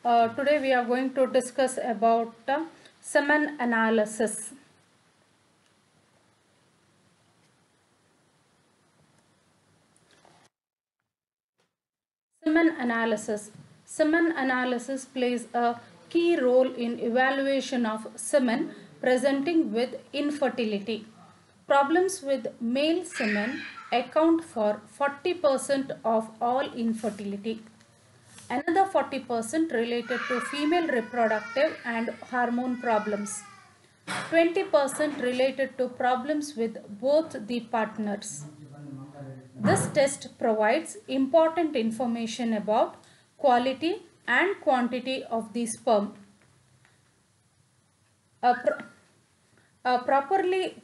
Today we are going to discuss about semen analysis. Semen analysis. Semen analysis plays a key role in evaluation of semen presenting with infertility. Problems with male semen account for 40% of all infertility. Another 40% related to female reproductive and hormone problems. 20% related to problems with both the partners. This test provides important information about quality and quantity of the sperm. A properly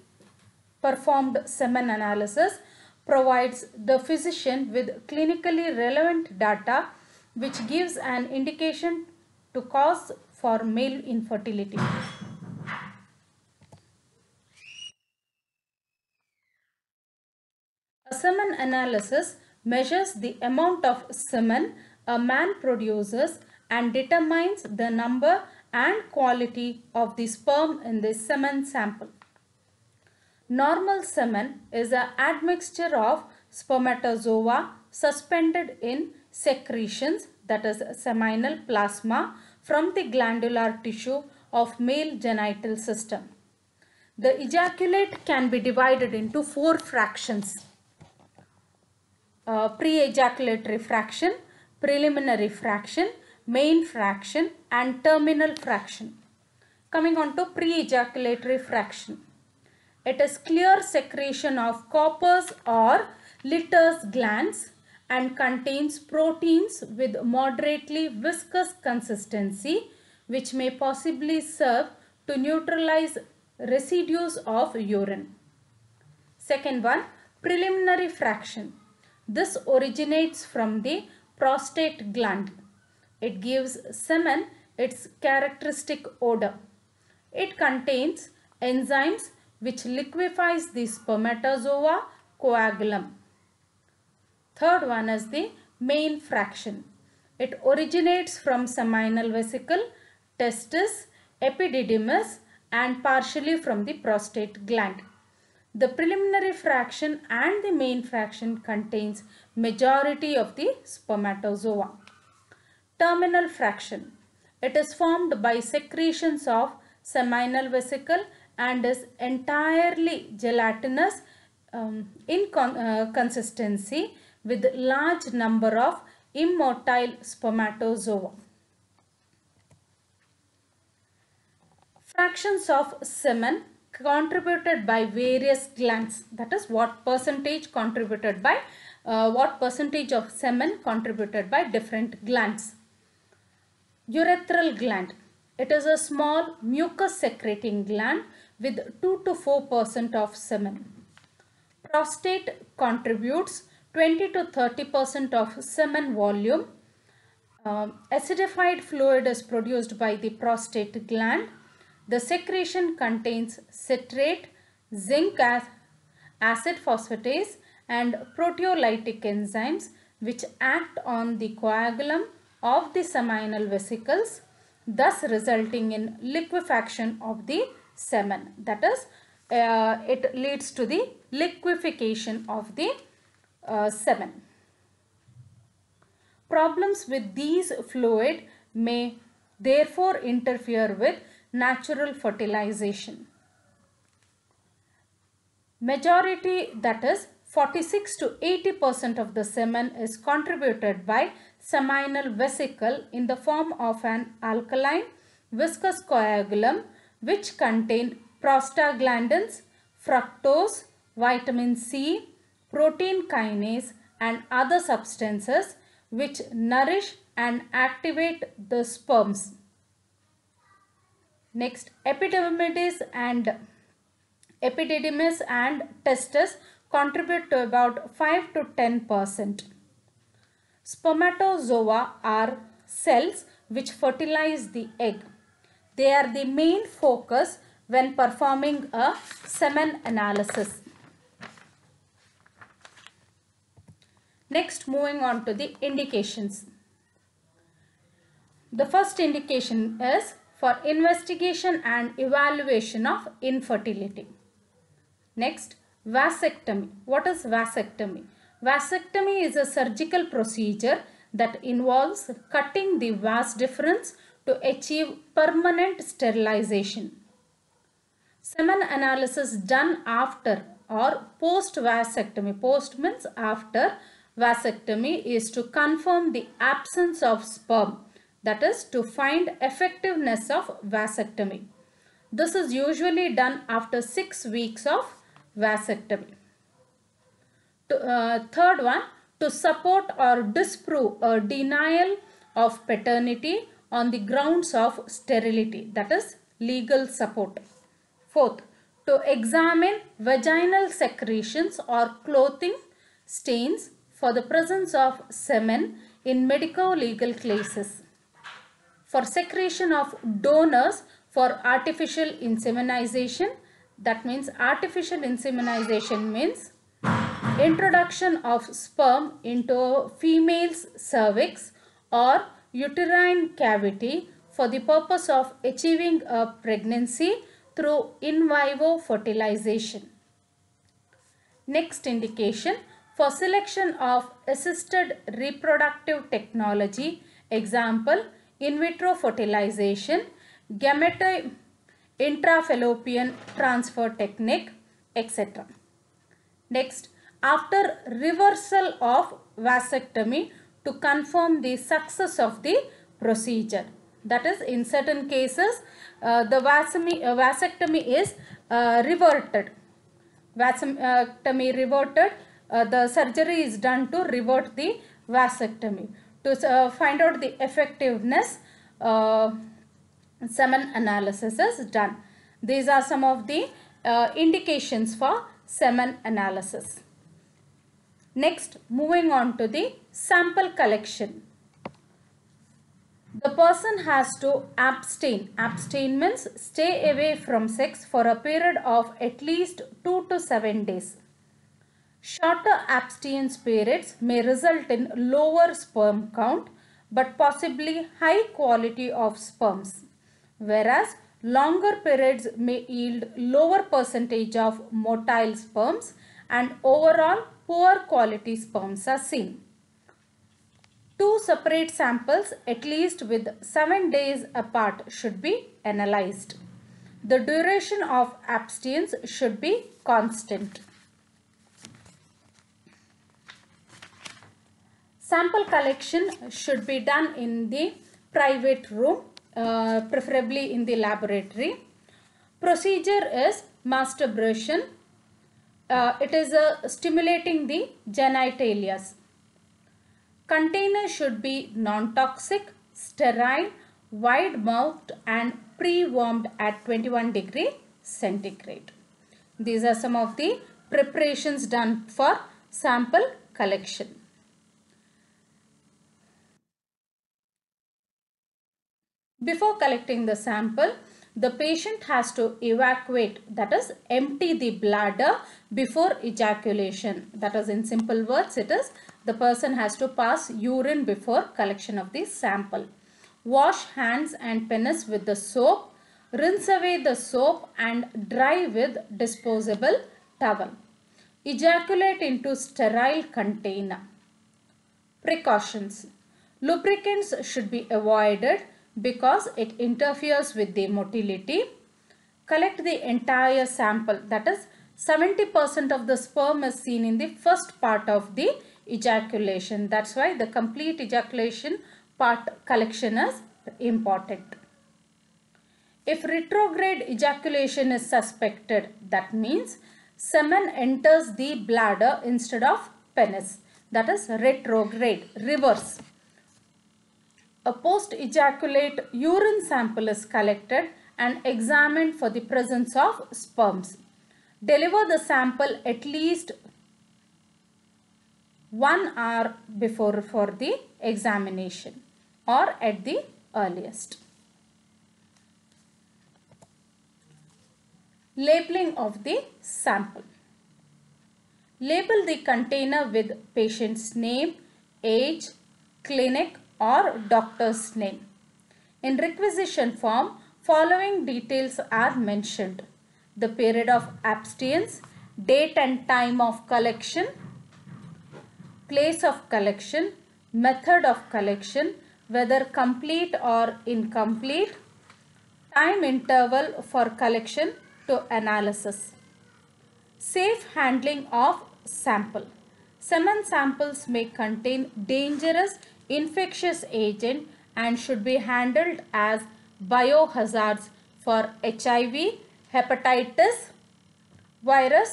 performed semen analysis provides the physician with clinically relevant data which gives an indication to cause for male infertility. A semen analysis measures the amount of semen a man produces and determines the number and quality of the sperm in the semen sample. Normal semen is an admixture of spermatozoa suspended in secretions, that is seminal plasma, from the glandular tissue of male genital system. The ejaculate can be divided into 4 fractions. Pre-ejaculatory fraction, preliminary fraction, main fraction and terminal fraction. Coming on to pre-ejaculatory fraction. It is clear secretion of Copper's or Litter's glands and contains proteins with moderately viscous consistency which may possibly serve to neutralize residues of urine. Second one, preliminary fraction. This originates from the prostate gland. It gives semen its characteristic odor. It contains enzymes which liquefies the spermatozoa coagulum. Third one is the main fraction. It originates from seminal vesicle, testis, epididymis and partially from the prostate gland. The preliminary fraction and the main fraction contains majority of the spermatozoa. Terminal fraction. It is formed by secretions of seminal vesicle and is entirely gelatinous in consistency with large number of immotile spermatozoa. Fractions of semen contributed by various glands, that is what percentage contributed by what percentage of semen contributed by different glands. Urethral gland. It is a small mucus secreting gland with 2 to 4% of semen. Prostate contributes 20 to 30% of semen volume. Acidified fluid is produced by the prostate gland. The secretion contains citrate, zinc acid phosphatase and proteolytic enzymes which act on the coagulum of the seminal vesicles, thus resulting in liquefaction of the semen. That is, it leads to the liquefaction of the semen. Problems with these fluid may therefore interfere with natural fertilization. Majority, that is 46 to 80% of the semen is contributed by seminal vesicle in the form of an alkaline viscous coagulum which contain prostaglandins, fructose, vitamin C, protein kinase and other substances which nourish and activate the sperms. Next, epididymis and testis contribute to about 5 to 10%. Spermatozoa are cells which fertilize the egg. They are the main focus when performing a semen analysis. Next, moving on to the indications. The first indication is for investigation and evaluation of infertility. Next, vasectomy. What is vasectomy? Vasectomy is a surgical procedure that involves cutting the vas deferens to achieve permanent sterilization. Semen analysis done after or post vasectomy. Post means after vasectomy is to confirm the absence of sperm, that is to find effectiveness of vasectomy. This is usually done after 6 weeks of vasectomy. Third one, to support or disprove a denial of paternity on the grounds of sterility, that is legal support. Fourth, to examine vaginal secretions or clothing stains for the presence of semen in medico-legal cases. For secretion of donors for artificial insemination, that means artificial insemination means introduction of sperm into female's cervix or uterine cavity for the purpose of achieving a pregnancy through in vivo fertilization. Next indication, for selection of assisted reproductive technology, example in vitro fertilization, gamete intrafallopian transfer technique, etc. Next, after reversal of vasectomy to confirm the success of the procedure. That is, in certain cases, the vasectomy is reverted. Vasectomy reverted, the surgery is done to revert the vasectomy. To find out the effectiveness, semen analysis is done. These are some of the indications for semen analysis. Next, moving on to the sample collection. The person has to abstain. Abstain means stay away from sex for a period of at least 2 to 7 days. Shorter abstinence periods may result in lower sperm count but possibly high quality of sperms, whereas longer periods may yield lower percentage of motile sperms and overall poor quality sperms are seen. 2 separate samples at least with 7 days apart should be analyzed. The duration of abstinence should be constant. Sample collection should be done in the private room, preferably in the laboratory. Procedure is masturbation. It is stimulating the genitalia. Container should be non-toxic, sterile, wide-mouthed and pre-warmed at 21 degrees centigrade. These are some of the preparations done for sample collection. Before collecting the sample, the patient has to evacuate, that is empty the bladder before ejaculation. That is, in simple words, it is the person has to pass urine before collection of the sample. Wash hands and penis with the soap. Rinse away the soap and dry with disposable towel. Ejaculate into sterile container. Precautions. Lubricants should be avoided because it interferes with the motility. Collect the entire sample, that is 70% of the sperm is seen in the first part of the ejaculation. That's why the complete ejaculation part collection is important. If retrograde ejaculation is suspected, that means semen enters the bladder instead of penis. That is retrograde, reverse. A post-ejaculate urine sample is collected and examined for the presence of sperms. Deliver the sample at least 1 hour before for the examination or at the earliest. Labeling of the sample. Label the container with patient's name, age, clinic or doctor's name. In requisition form, following details are mentioned: the period of abstinence, date and time of collection, place of collection, method of collection, whether complete or incomplete, time interval for collection to analysis. Safe handling of sample. Semen samples may contain dangerous infectious agent and should be handled as biohazards for HIV, hepatitis virus,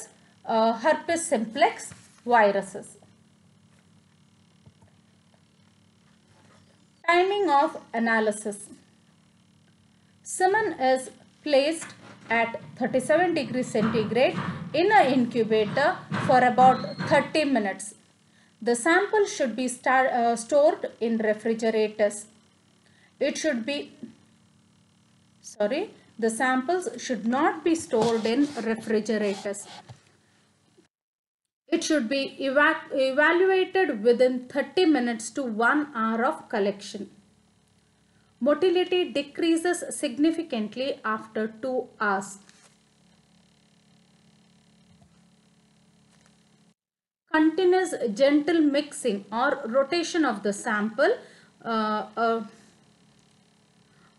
herpes simplex viruses. Timing of analysis. Semen is placed at 37 degrees centigrade in an incubator for about 30 minutes. The sample should be stored in refrigerators. The samples should not be stored in refrigerators. It should be evaluated within 30 minutes to 1 hour of collection. Motility decreases significantly after 2 hours. Continuous gentle mixing or rotation of the sample.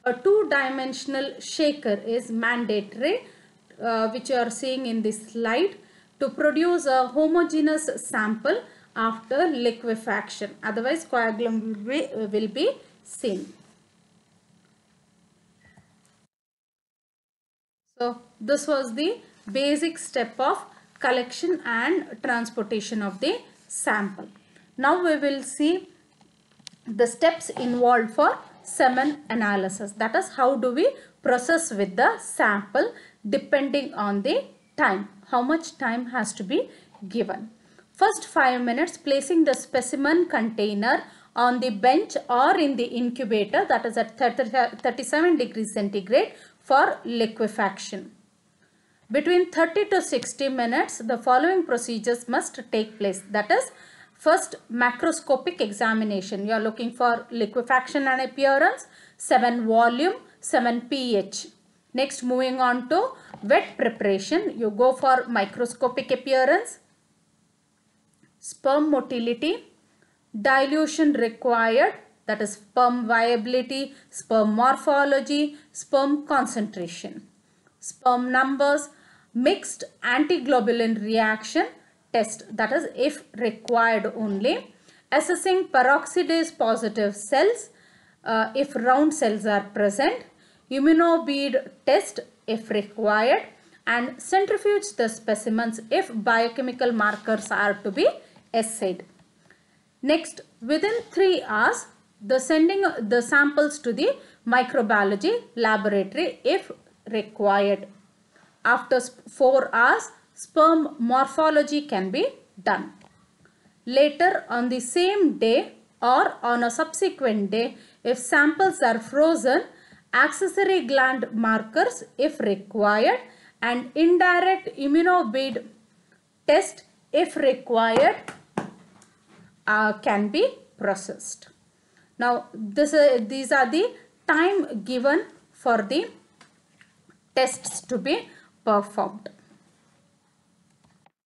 A two-dimensional shaker is mandatory, which you are seeing in this slide, to produce a homogeneous sample after liquefaction. Otherwise, coagulum will be seen. So, this was the basic step of collection and transportation of the sample. Now, we will see the steps involved for semen analysis. That is, how do we process with the sample depending on the time. How much time has to be given. First 5 minutes, placing the specimen container on the bench or in the incubator, that is at 37 degrees centigrade for liquefaction. Between 30 to 60 minutes, the following procedures must take place. That is, first, macroscopic examination. You are looking for liquefaction and appearance, semen volume, semen pH. Next, moving on to wet preparation. You go for microscopic appearance, sperm motility, dilution required, that is sperm viability, sperm morphology, sperm concentration, sperm numbers, mixed antiglobulin reaction test, that is if required only, assessing peroxidase positive cells if round cells are present, immunobead test if required, and centrifuge the specimens if biochemical markers are to be assayed. Next, within 3 hours, the sending the samples to the microbiology laboratory if required. After 4 hours, sperm morphology can be done. Later on the same day or on a subsequent day, if samples are frozen, accessory gland markers if required and indirect immunobead test if required can be processed. Now, these are the time given for the tests to be performed.